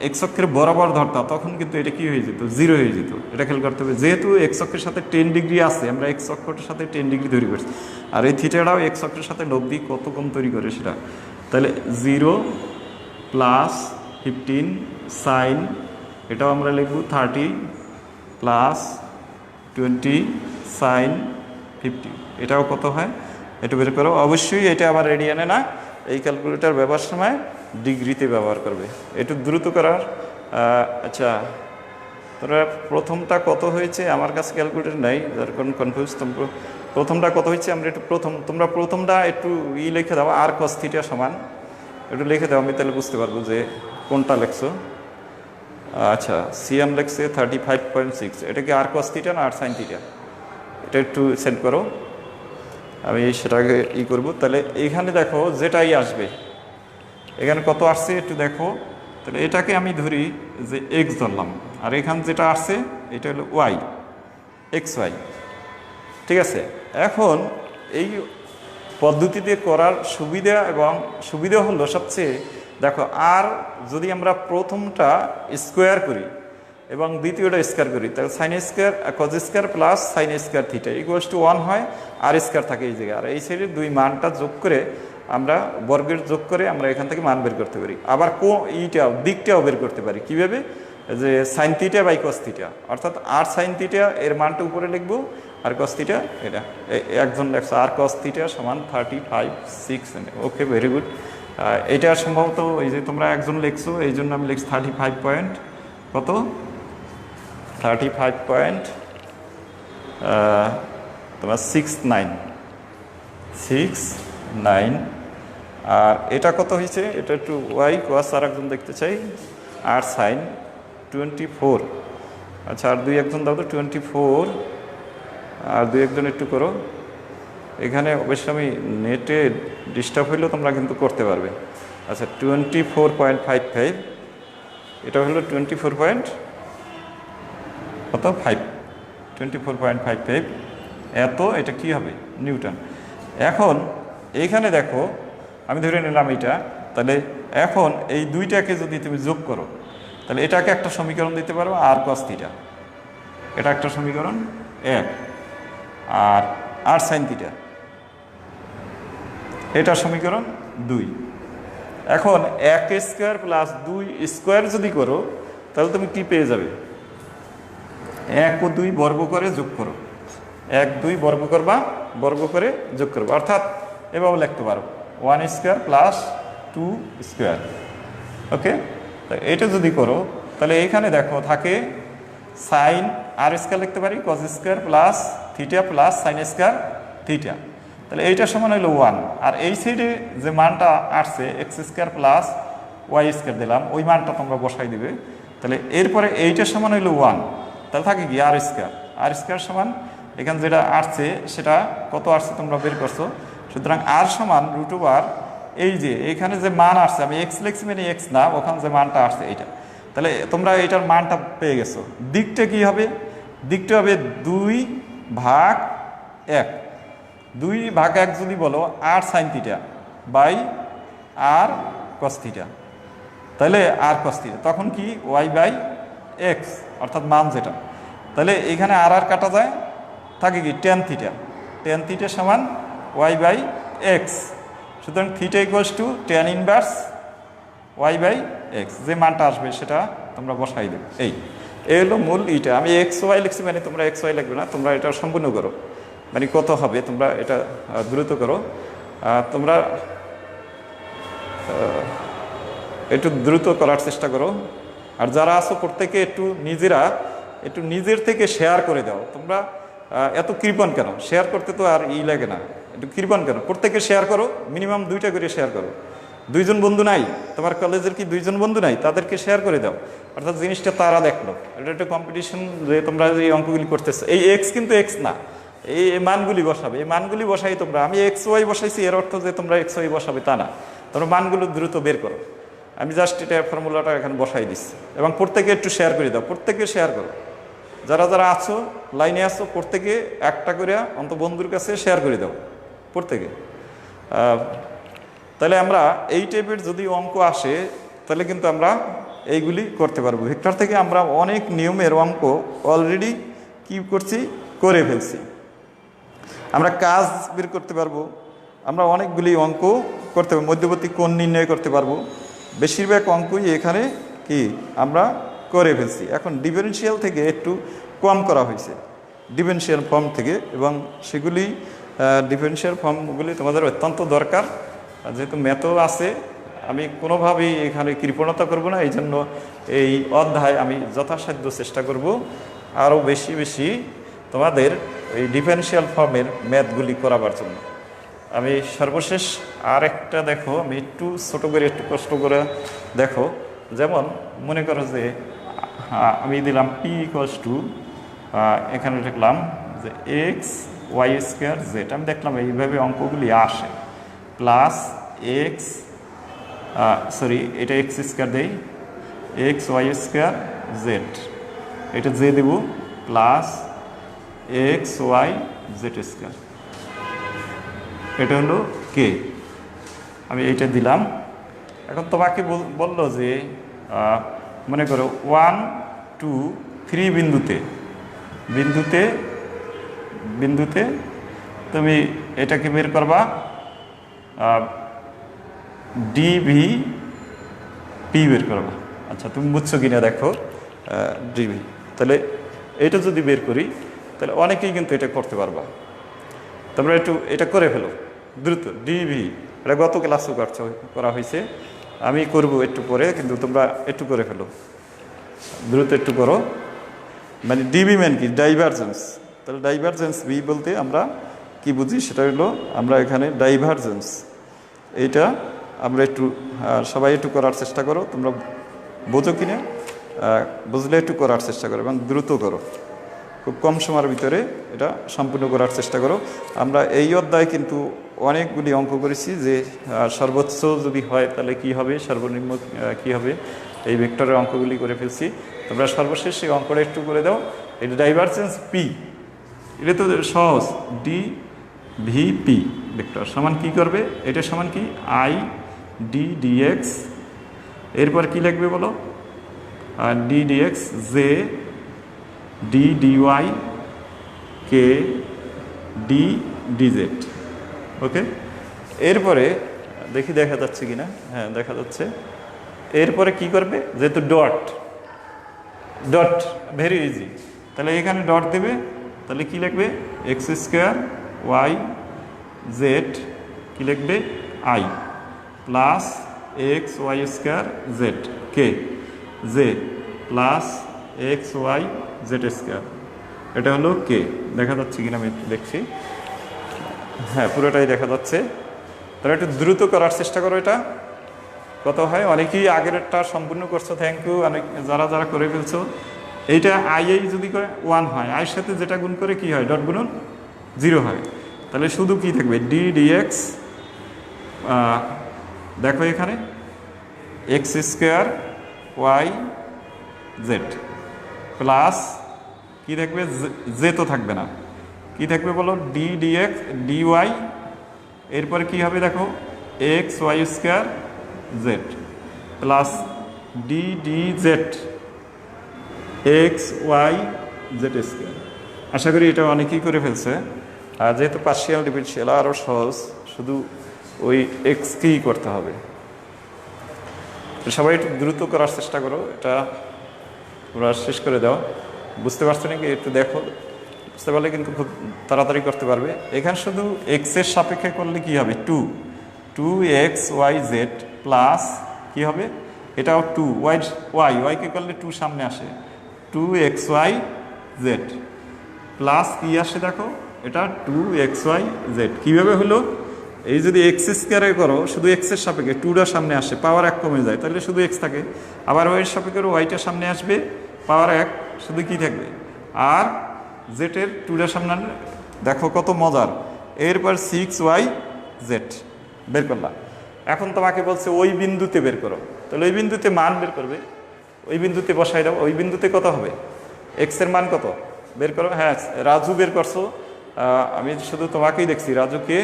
এক্স অক্ষের বরাবর ধরতা তখন কিন্তু এটা কি হয়ে যেত, 0 হয়ে যেত। এটা খেয়াল করতে হবে, যেহেতু এক্স অক্ষের সাথে 10 ডিগ্রি আছে, আমরা এক্স অক্ষের সাথে 10 ডিগ্রি তৈরি করছি, আর এই থিটাটাও এক্স অক্ষের সাথে 90 কত কোণ তৈরি করে সেটা। তাহলে 0 প্লাস 15 সাইন, এটাও আমরা লিখব 30 প্লাস 20 সাইন 50, এটাও কত হয় এটা বের করো। অবশ্যই এটা আবার রেডিয়ানে না, এই ক্যালকুলেটর ব্যবহার সময় ডিগ্রিতে ব্যবহার করবে, একটু দ্রুত করার। আচ্ছা তোরা প্রথমটা কত হয়েছে, আমার কাছে ক্যালকুলেটর নাই যার কারণ কনফিউজ। প্রথমটা কত হয়েছে আমরা একটু তোমরা প্রথমটা একটু লিখে দাও, আর cos থিটা সমান একটু লিখে দাও, আমি তাহলে বুঝতে পারবো যে কোনটা লেখছো। আচ্ছা সিএম লেখছে 35.6, এটা কি আর cos থিটা না আর সাইন থিটা, এটা একটু সেন্ড করো, আমি সেটাকে করবো। তাহলে এইখানে দেখো যেটাই আসবে, এখানে কত আসছে একটু দেখো। তাহলে এটাকে আমি ধরি যে এক্স ধরলাম, আর এখানে যেটা আসছে এটা হলো ওয়াই, এক্স ওয়াই, ঠিক আছে। এখন এই পদ্ধতিতে করার সুবিধা হলো সবচেয়ে, দেখো আর যদি আমরা প্রথমটা স্কোয়ার করি এবং দ্বিতীয়টা স্কোয়ার করি, তাহলে sine square cos square plus sine square theta equals two 1 হয়, আর স্কোয়ার থাকে এই জায়গায়, আর এই সাইডে দুই মানটা যোগ করে আমরা বর্গের যোগ করে আমরা এখান থেকে মান বের করতে পারি। আবার দিকটাও বের করতে পারি কীভাবে, যে sine theta by cos theta, অর্থাৎ আর সাইন থিটা এর মানটা উপরে লিখবো, আর কস থিটা এটা একজন লেখছে আর কস থিটা সমান 35.6। Okay very good. এটা সম্ভবত এই যে তোমরা একজন লিখছো, এই জন্য আমি লিখছি 35 পয়েন্ট কত 35 পয়েন্ট তোমার 69। আর এটা কত হয়েছে, এটা একটু ওয়াই কোয়াস আর একজন দেখতে চাই, আর সাইন 24। আচ্ছা আর দুই একজন দাও তো 24, আর দুই একজন একটু করো। এখানে অবশ্যই আমি নেটে ডিস্টার্ব হইলেও তোমরা কিন্তু করতে পারবে। আচ্ছা 24.55, এটা হলো 24.55 এত, এটা কি হবে নিউটন। এখন এইখানে দেখো আমি ধরে নিলাম এটা, তাহলে এখন এই দুইটাকে যদি তুমি যোগ করো তাহলে এটাকে একটা সমীকরণ দিতে পারো, আর কস থিটা এটা একটা সমীকরণ 1, আর আর সাইন থিটা এটা সমীকরণ 2। এখন 1 স্কোয়ার প্লাস 2 স্কোয়ার যদি করো তাহলে তুমি কি পেয়ে যাবে, 1 ও 2 বর্গ করে যোগ করো, 1 2 বর্গ করবা, বর্গ করে যোগ করবো, অর্থাৎ এভাবে লিখতে পারো 1 স্কোয়ার প্লাস 2 স্কোয়ার। ওকে, এটা যদি করো তাহলে এখানে দেখো থাকে সাইন আর স্কোয়ার লিখতে পারি cos square plus theta plus sine square theta, তাহলে এইটা সমান হলো 1। আর এই সাইডে যে মানটা আসছে x square plus y square দিলাম, ওই মানটা তোমরা বসাই দিবে। তাহলে এরপরে এইটা সমান হইলো 1, তাহলে থাকে কি আর স্কোয়ার, আর স্কোয়ার সমান এখানে যেটা আসছে সেটা কত আসছে তোমরা বের করছো, সুতরাং আর সমান √, এই যে এখানে যে মান আসছে আমি এক্স লিখছি মানে এক্স না, ওখানে যে মানটা আসছে এইটা, তাহলে তোমরা এইটার মানটা পেয়ে গেছো। দিকটা কি হবে, দিকটা হবে 2/1, 2/1 যদি বলো r sine theta by r cos theta, তাহলে আর কস থিটা, তখন কি ওয়াই বাই এক্স অর্থাৎ মান যেটা, তাহলে এখানে আর আর কাটা যায়, থাকে কি টেন থিটা, টেন থিটা সমান ওয়াই বাই এক্স, সুতরাং theta equals to tan inverse y by x, যে মানটা আসবে সেটা তোমরা বসাই দেবে। এই হলো মূল ইটা। আমি এক্স ওয়াই লিখছি, মানে তোমরা এক্স ওয়াই লিখবে না, তোমরা এটা সম্পূর্ণ করো, মানে কত হবে তোমরা এটা দ্রুত করো, তোমরা একটু দ্রুত করার চেষ্টা করো। আর যারা আছো প্রত্যেকে একটু নিজের থেকে শেয়ার করে দাও। তোমরা এত কৃপণ কেন? শেয়ার করতে তো আর লাগে না, একটু কৃপণ কেন? প্রত্যেকে শেয়ার করো, মিনিমাম 2টা করে শেয়ার করো। 2জন বন্ধু নাই তোমার কলেজের? কি 2জন বন্ধু নাই? তাদেরকে শেয়ার করে দাও, অর্থাৎ জিনিসটা তারা দেখলো। এটা একটা কম্পিটিশন যে তোমরা এই অঙ্কগুলি করতেছো। এই এক্স কিন্তু এক্স না, এই মানগুলি বসাবে, এই মানগুলি বসাই তোমরা। আমি এক্স ওয়াই বসাইছি, এর অর্থ যে তোমরা এক্স ওয়াই বসাবে তা না, তোমরা মানগুলো দ্রুত বের করো। আমি জাস্ট এটা ফর্মুলাটা এখানে বসাই দিচ্ছি, এবং প্রত্যেকে একটু শেয়ার করে দাও, প্রত্যেকে শেয়ার করো। যারা যারা আছো লাইনে আছো প্রত্যেকে একটা করে অন্ত বন্ধুর কাছে শেয়ার করে দাও প্রত্যেকে। তাহলে আমরা এই টাইপের যদি অঙ্ক আসে তাহলে কিন্তু আমরা এইগুলি করতে পারবো। ভেক্টর থেকে আমরা অনেক নিয়মের অঙ্ক অলরেডি কি করছি, করে ফেলছি। আমরা কাজ বের করতে পারবো, আমরা অনেকগুলি অঙ্ক করতে পারবো, মধ্যবর্তী কোণ নির্ণয় করতে পারবো। বেশিরভাগ অঙ্কই এখানে কি আমরা করে ফেলছি। এখন ডিফারেনশিয়াল থেকে একটু কম করা হয়েছে, ডিফারেনশিয়াল ফর্ম থেকে, এবং সেগুলি ডিফারেনশিয়াল ফর্মগুলি তোমাদের অত্যন্ত দরকার, যেহেতু ম্যাথও আছে। আমি কোনোভাবেই এখানে কৃপণতা করব না, এই জন্য এই অধ্যায় আমি যথাসাধ্য চেষ্টা করব আরও বেশি বেশি তোমাদের এই ডিফারেনশিয়াল ফর্মের ম্যাথগুলি করাবার জন্য। আমি সর্বশেষ আর একটা দেখো, আমি একটু ছোটো করে একটু কষ্ট করে দেখো। যেমন মনে করো যে আমি দিলাম পি ইকুয়ালস টু, এখানে লিখলাম যে এক্স ওয়াই স্কোয়ার জেড। আমি দেখলাম এইভাবে অঙ্কগুলি আসে, প্লাস এক্স এটা এক্স স্কোয়ার দেই, এক্স ওয়াই স্কোয়ার জেড, এটা জে দেব, plus x y z square, এটা হলো কে। আমি এইটা দিলাম। এখন তোমাকে বললো যে মনে করো 1, 2, 3 বিন্দুতে তুমি এটাকে বের করবা ডিভি পি বের করবা। আচ্ছা, তুমি বুঝছো কিনা দেখো, ডিভি। তাহলে এটা যদি বের করি তাহলে অনেকেই কিন্তু এটা করতে পারবা। তোমরা একটু এটা করে ফেলো দ্রুত। ডিভি এটা গত ক্লাসও করা হয়েছে, আমি করব একটু পরে, কিন্তু তোমরা একটু করে ফেলো দ্রুত, একটু করো। মানে ডিবি ম্যান কি ডাইভারজেন্স। তাহলে ডাইভারজেন্স বি বলতে আমরা কি বুঝি সেটা হলো, আমরা এখানে ডাইভারজেন্স, এইটা আমরা একটু সবাই একটু করার চেষ্টা করো। তোমরা বোঝো কিনা, বুঝলে একটু করার চেষ্টা করো এবং দ্রুত করো, খুব কম সময়ের ভিতরে এটা সম্পূর্ণ করার চেষ্টা করো। আমরা এই অধ্যায়ে কিন্তু অনেকগুলি অঙ্ক করেছি, যে সর্বোচ্চ যদি হয় তাহলে কি হবে, সর্বনিম্ন কি হবে, এই ভেক্টরের অঙ্কগুলি করে ফেলছি। তোমরা সর্বশেষ এই অঙ্কটা একটু করে দাও। এটা ডাইভারজেন্স পি, এটা তো সহজ, ডি ভি পি ভেক্টর সমান কি করবে, এটা সমান কি আই ডি ডিএক্স, এরপর কি লিখবে বলো, d dx j d dy k d dz. Okay, এরপরে দেখি দেখা যাচ্ছে কিনা, হ্যাঁ দেখা যাচ্ছে। এরপরে কি করবে, যেহেতু ডট ভেরি ইজি, তাহলে এখানে ডট দেবে। তাহলে কি লিখবে, এক্স স্কোয়ার ওয়াই জেড, কি লিখবে i, plus x y square z k j, plus x y z square, এটা হলো কে। দেখা যাচ্ছে কিনা আমি দেখছি, হ্যাঁ পুরোটাই দেখা যাচ্ছে। তাহলে একটু দ্রুত করার চেষ্টা করো, এটা কত হয়। অনেকেই আগেরটা সম্পূর্ণ করছো, থ্যাংক ইউ। অনেক যারা যারা করে ফেলছো। এইটা আই যদি করে 1 হয়, আইয়ের সাথে যেটা গুণ করে কি হয়, ডট গুণন 0 হয়। তাহলে শুধু কি থাকবে, ডি ডিএক্স, দেখো এখানে x square y z, plus কি থাকবে, জে তো থাকবে না, কি থাকবে বলো, ডি ডিএক্স ডিওয়াই, এরপরে কি হবে দেখো x y square z plus d d z x y z square. আশা করি এটা অনেকেই করে ফেলছে। আর যেহেতু পার্শিয়াল ডিফারেনশিয়াল আরও সহজ, শুধু ওই এক্সকেই করতে হবে। সবাই একটু দ্রুত করার চেষ্টা করো, এটা তোমরা শেষ করে দাও। বুঝতে পারছো নাকি? একটু দেখো, বুঝতে পারলে কিন্তু খুব তাড়াতাড়ি করতে পারবে। এখানে শুধু এক্সের সাপেক্ষে করলে কি হবে, two x y z plus কী হবে, এটাও টু ওয়াইকে করলে টু সামনে আসে, two x y z plus কী আসে দেখো, এটা টু এক্স ওয়াই জেড। কীভাবে হলো, এই যদি এক্স স্কোয়ারে করো শুধু এক্সের সাপেক্ষে টুটা সামনে আসে, পাওয়ার 1 কমে যায়, তাহলে শুধু এক্স থাকে। আবার ওয়াইয়ের সাপেক্ষে ওয়াইটা সামনে আসবে, পাওয়ার 1, শুধু কি থাকবে, আর জেটের টুটা সামনে আনলে দেখো কত মজার। এরপর 6y জেড বের করলাম। এখন তোমাকে বলছে ওই বিন্দুতে বের করো, তাহলে ওই বিন্দুতে মান বের করবে, ওই বিন্দুতে বসাই দাও। ওই বিন্দুতে কত হবে, এক্সের মান কত বের করো। হ্যাঁ, রাজু বের করছো, আমি শুধু তোমাকেই দেখছি, রাজুকে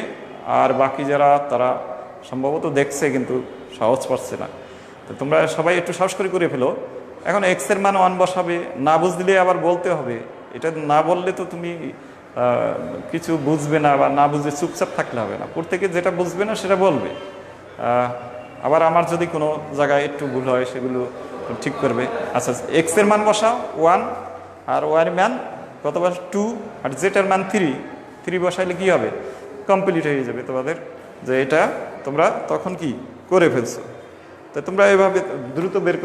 আর বাকি যারা তারা সম্ভবত দেখছে কিন্তু সহজ পাচ্ছে না। তো তোমরা সবাই একটু সাহস করে ফেলো। এখন এক্সের মান 1 বসাবে, না বুঝলে আবার বলতে হবে। এটা না বললে তো তুমি কিছু বুঝবে না, বা না বুঝে চুপচাপ থাকলে হবে না। প্রত্যেকে যেটা বুঝবে না সেটা বলবে। আবার আমার যদি কোনো জায়গায় একটু ভুল হয় সেগুলো ঠিক করবে। আচ্ছা, এক্সের মান বসাও 1, আর ওয়ার মান কত বস 2, আর জেটার মান 3 বসাইলে কি হবে, কমপ্লিট হয়ে যাবে তোমাদের, যে এটা তোমরা তখন কি করে ফেলছো। তো তোমরা এভাবে দ্রুত বের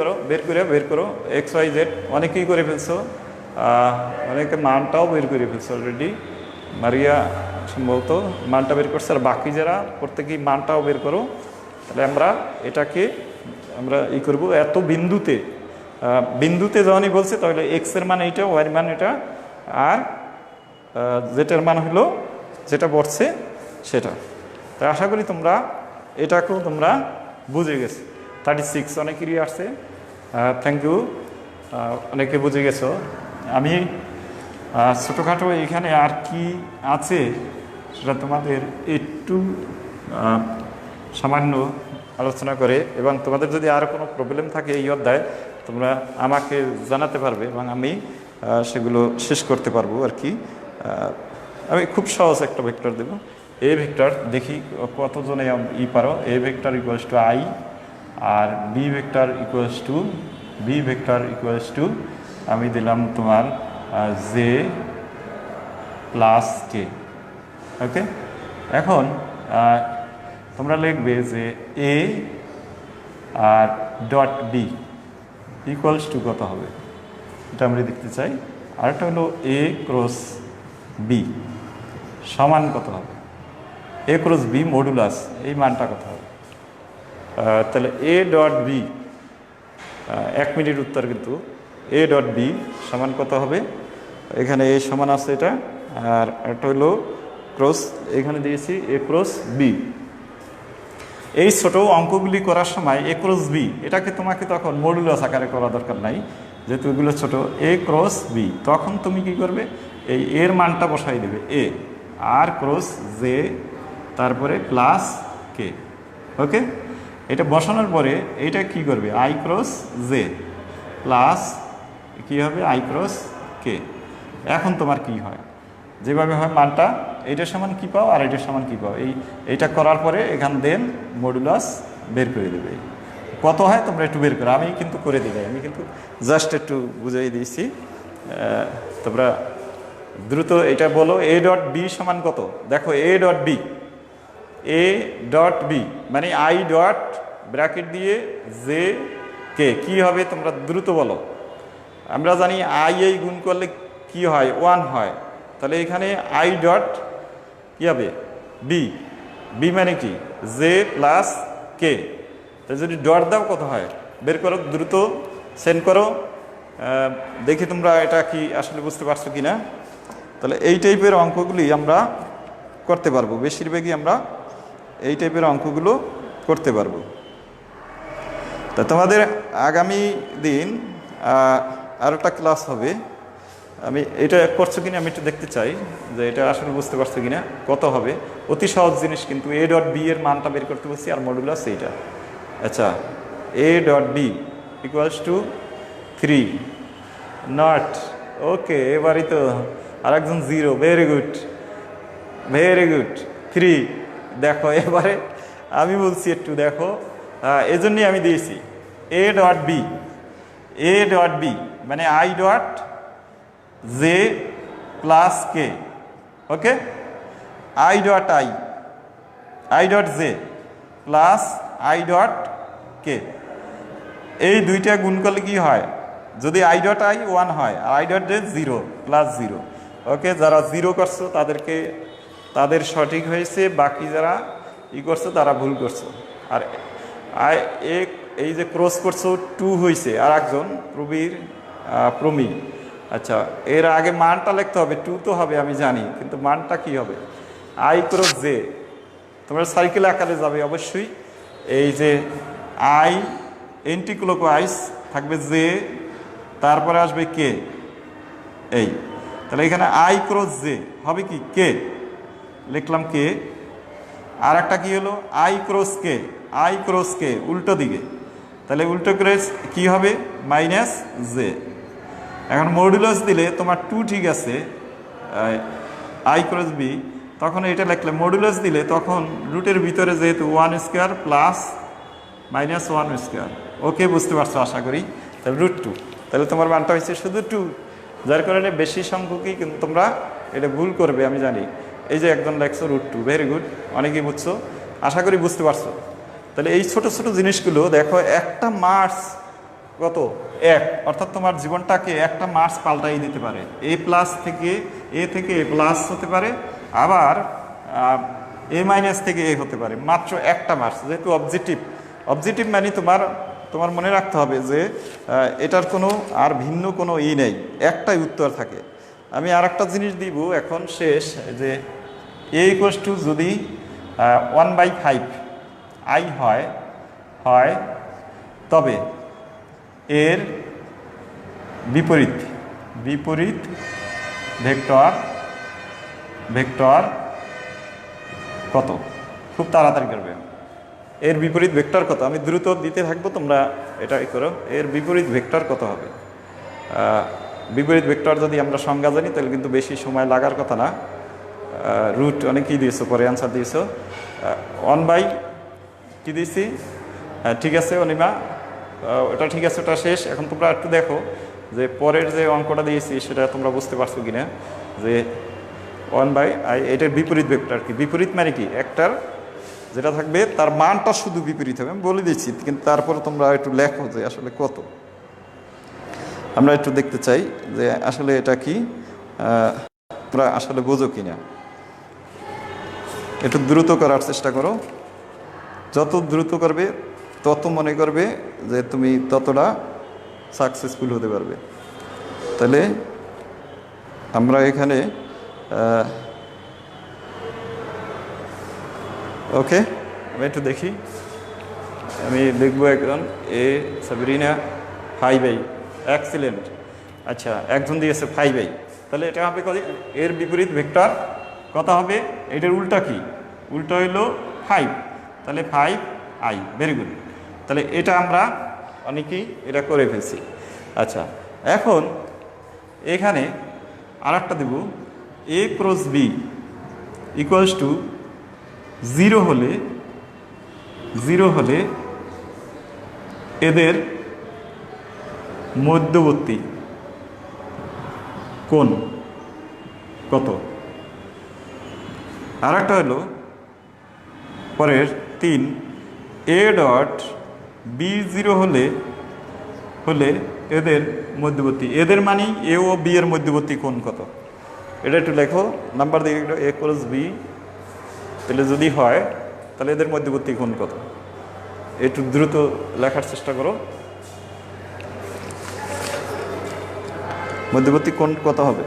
করো এক্স ওয়াই জেড। অনেকেই করে ফেলছো, অনেকে মানটাও বের করে ফেলছো অলরেডি। মারিয়া সম্ভবত মানটা বের করছে, আর বাকি যারা প্রত্যেকেই মানটাও বের করো। তাহলে এটাকে আমরা করব এত বিন্দুতে যখনই বলছে, তাহলে এক্সের মান এইটা, ওয়াইয়ের মান এটা, আর জেটের মান হলো যেটা বসছে সেটা। তাই আশা করি তোমরা এটাকেও তোমরা বুঝে গেছো। 36 অনেকেরই আসছে, থ্যাংক ইউ, অনেকে বুঝে গেছো। আমি ছোটোখাটো এখানে আর কি আছে সেটা তোমাদের একটু সামান্য আলোচনা করে, এবং তোমাদের যদি আর কোনো প্রবলেম থাকে এই অধ্যায়, তোমরা আমাকে জানাতে পারবে এবং আমি সেগুলো শেষ করতে পারবো আর কি। আমি খুব সহজ একটা ভেক্টর দেব, এ ভেক্টর, দেখি কতজনে পারো। A vector equals to i, আর বি ভেক্টর ইকুয়ালস টু আমি দিলাম তোমার জে প্লাস কে। ওকে, এখন তোমরা লিখবে যে এ আর ডট বি ইকুয়ালস টু কত হবে, এটা আমরা দেখতে চাই। আরেকটা হলো এ ক্রস বি সমান কত হবে, এ ক্রস বি মডুলাস এই মানটা কত হবে। তাহলে এ ডট বি, 1 মিনিট উত্তর, কিন্তু এ ডট বি সমান কত হবে, এখানে এ সমান আছে এটা, আর একটা হলো ক্রস, এখানে দিয়েছি এ ক্রস বি। এই ছোট অঙ্কগুলি করার সময় এ ক্রস বি এটাকে তোমাকে তখন মডুলাস আকারে করা দরকার নাই, যেহেতু এগুলো ছোট। এ ক্রস বি, তখন তুমি কি করবে, এই এর মানটা বসাই দেবে এ, আর ক্রস জে, তারপরে প্লাস কে। ওকে, এটা বসানোর পরে এইটা কি করবে, আই ক্রস জে প্লাস কি হবে, আই ক্রস কে। এখন তোমার কি হয়, যেভাবে হয় মানটা এইটার সমান কী পাও আর এইটার সমান কী পাও, এইটা করার পরে এখান দেন মডুলাস বের করে দেবে। কত হয় তোমরা একটু বের করো, আমি কিন্তু করে দিই, আমি কিন্তু জাস্ট একটু বুঝিয়ে দিয়েছি। তোমরা দ্রুত এটা বলো, এ ডট বি সমান কত। দেখো এ ডট বি মানে আই ডট ব্র্যাকেট দিয়ে জে কে কী হবে, তোমরা দ্রুত বলো। আমরা জানি আই এই গুণ করলে কি হয়, 1 হয়। তাহলে এখানে আই ডট কী হবে, বি মানে কি, জে প্লাস কে। তাহলে যদি ডট দাও কত হয় বের করো, দ্রুত সেন্ড করো, দেখি তোমরা এটা কি আসলে বুঝতে পারছো কি না। তাহলে এই টাইপের অঙ্কগুলি আমরা করতে পারবো, বেশিরভাগই আমরা এই টাইপের অঙ্কগুলো করতে পারবো। তা তোমাদের আগামী দিন আরও একটা ক্লাস হবে, আমি এটা করছো কিনা আমি একটু দেখতে চাই যে এটা আসলে বুঝতে পারছো কিনা কত হবে। অতি সহজ জিনিস কিন্তু এ ডট বি এর মানটা বের করতে বলছি আর মডুলাস এইটা। আচ্ছা a dot b equals to 3 not okay, এবারই তো আরেকজন 0, ভেরি গুড ভেরি গুড 3। দেখো এবারে আমি বলছি একটু দেখো, এই জন্যই আমি দিয়েছি a dot b, a dot b মানে i dot j plus k, okay, i dot i dot j plus i dot k, এই দুইটা গুণ করলে কি হয়, যদি আই ডট আই 1 হয় আর আই ডট জে 0 প্লাস 0, ওকে। যারা 0 করছো তাদের সঠিক হয়েছে, বাকি যারা করছো তারা ভুল করছো। আর এই যে ক্রস করছো 2 হয়েছে, আর একজন প্রমি। আচ্ছা এর আগে মানটা লিখতে হবে, 2 তো হবে আমি জানি, কিন্তু মানটা কি হবে, আই ক্রস জে, তোমরা সাইকেল আকারে যাবে অবশ্যই। এই যে আই এন্টিক্লকওয়াইজ থাকবে জে, তারপরে আসবে কে, এই তাহলে এখানে আই ক্রস জে হবে কি কে, লিখলাম কে। আর একটা কি হলো আই ক্রস কে উল্টো দিকে, তাহলে উল্টো করে কি হবে মাইনাস জে। এখন মডুলাস দিলে তোমার 2 ঠিক আছে আই ক্রস বি, তখন এটা লিখলে মডুলাস দিলে তখন রুটের ভিতরে যেহেতু 1 স্কোয়ার প্লাস মাইনাস 1 স্কোয়ার, ওকে বুঝতে পারছো আশা করি। তাহলে √2, তাহলে তোমার মানটা হয়েছে শুধু 2, যার কারণে বেশি সংখ্যকই কিন্তু তোমরা এটা ভুল করবে আমি জানি। এই যে একজন লেখছো √2, ভেরি গুড, অনেকেই বুঝছো, আশা করি বুঝতে পারছো। তাহলে এই ছোট ছোট জিনিসগুলো দেখো, একটা মার্কস কত 1, অর্থাৎ তোমার জীবনটাকে একটা মার্কস পাল্টাই দিতে পারে। এ প্লাস থেকে এ প্লাস হতে পারে, আবার এ মাইনাস থেকে এ হতে পারে, মাত্র একটা মার্কস। যেহেতু অবজেক্টিভ মানে তোমার মনে রাখতে হবে যে এটার কোনো আর ভিন্ন কোনো নেই, একটাই উত্তর থাকে। আমি আর একটা জিনিস দিব এখন শেষ, যে এ ইকুয়ালস টু যদি 1/5 আই হয় তবে এর বিপরীত ভেক্টর কত, খুব তাড়াতাড়ি করবে। এর বিপরীত ভেক্টর কত, আমি দ্রুত দিতে থাকবো, তোমরা এটা করো। এর বিপরীত ভেক্টর কত হবে, বিপরীত ভেক্টর যদি আমরা সংজ্ঞা জানি তাহলে কিন্তু বেশি সময় লাগার কথা না। রুট অনেকেই দিয়েছো, পরে অ্যান্সার দিয়েছো 1/, কি দিয়েছি, ঠিক আছে অনিমা, ওটা ঠিক আছে, ওটা শেষ। এখন তোমরা একটু দেখো যে পরের যে অঙ্কটা দিয়েছি সেটা তোমরা বুঝতে পারছো কিনা, যে 1/, এটার বিপরীত ভেক্টর কি, বিপরীত মানে কি, একটার যেটা থাকবে তার মানটা শুধু বিপরীত হবে, আমি বলে দিচ্ছি, কিন্তু তারপরে তোমরা একটু লেখো যে আসলে কত, আমরা একটু দেখতে চাই যে আসলে এটা কি তোমরা আসলে বোঝো কিনা। একটু দ্রুত করার চেষ্টা করো, যত দ্রুত করবে তত মনে করবে যে তুমি ততটা সাকসেসফুল হতে পারবে। তাহলে আমরা এখানে ওকে, আমি একটু দেখি, আমি দেখবো একজন সাবরিনা 5/, এক্সিলেন্ট। আচ্ছা একজন দিয়েছে 5/, তাহলে এটা হবে এর বিপরীত ভেক্টর কত হবে, এটার উল্টা কি, উল্টা হইল 5, তাহলে 5i, ভেরি গুড। তাহলে এটা আমরা অনেকেই এটা করে ফেলছি। আচ্ছা এখন এখানে আর একটা দেব, এ ক্রস বি ইকুয়ালস টু 0 হলে এদের মধ্যবর্তী কোণ কত। আর একটা হলো পরের 3, এ ডট বি 0 হলে এদের মধ্যবর্তী, এদের মানে এ ও বি এর মধ্যবর্তী কোণ কত, এটা একটু লেখো, নাম্বার দিয়ে এ ক্রস বি, তাহলে যদি হয় তাহলে এদের মধ্যবর্তী কোণ কত, একটু দ্রুত লেখার চেষ্টা করো। মধ্যবর্তী কোণ কত হবে,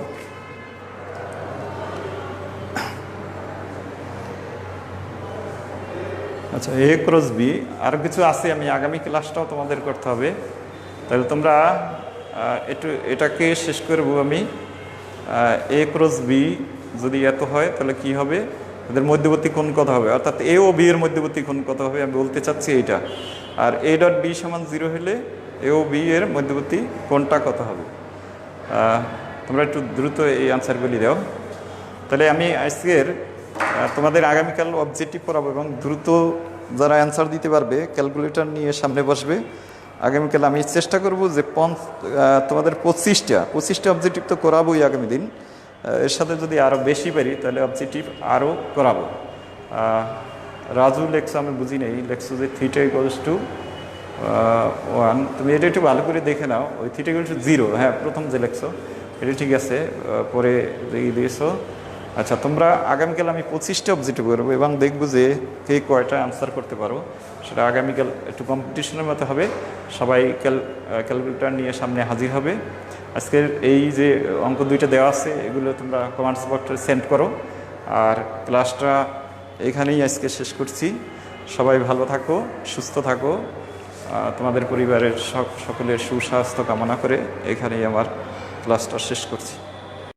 আচ্ছা এ ক্রস বি, আরও কিছু আছে, আমি আগামী ক্লাসটাও তোমাদের করতে হবে। তাহলে তোমরা একটু এটাকে শেষ করবো আমি এ ক্রস বি যদি এত হয় তাহলে কি হবে, এদের মধ্যবর্তী কোণ কত হবে, অর্থাৎ এ ও বি এর মধ্যবর্তী কোণ কত হবে আমি বলতে চাচ্ছি এইটা। আর এ ডট বি সমান 0 হলে এ ও বি এর মধ্যবর্তী কোণটা কত হবে। তোমরা একটু দ্রুত এই আনসারগুলি দাও। তাহলে আমি আজকের তোমাদের আগামীকাল অবজেক্টিভ পড়াবো এবং দ্রুত যারা অ্যান্সার দিতে পারবে ক্যালকুলেটর নিয়ে সামনে বসবে। আগামীকাল আমি চেষ্টা করব যে তোমাদের 25টা অবজেক্টিভ তো করাবোই আগামী দিন, এর সাথে যদি আরও বেশি পারি তাহলে অবজেক্টিভ আরও করাবো। রাজু লেখছো, আমি বুঝি নেই, লেখছো যে θ = 1, তুমি এটা একটু ভালো করে দেখে নাও। ওই θ = 0, হ্যাঁ প্রথম যে লেখছো এটা ঠিক আছে, পরে দিয়েছো। আচ্ছা, তোমরা আগামীকাল আমি 25টা অবজেক্টিভ করবো এবং দেখবো যে কে কয়টা আনসার করতে পারো। সেটা আগামীকাল একটু কম্পিটিশনের মতো হবে, সবাই ক্যালকুলেটর নিয়ে সামনে হাজির হবে। আজকের এই যে অঙ্ক 2টা দেওয়া আছে এগুলো তোমরা কমেন্টস বক্সে সেন্ড করো। আর ক্লাসটা এখানেই আজকে শেষ করছি। সবাই ভালো থাকো, সুস্থ থাকো, তোমাদের পরিবারের সকলের সুস্বাস্থ্য কামনা করে এখানেই আমার ক্লাসটা শেষ করছি।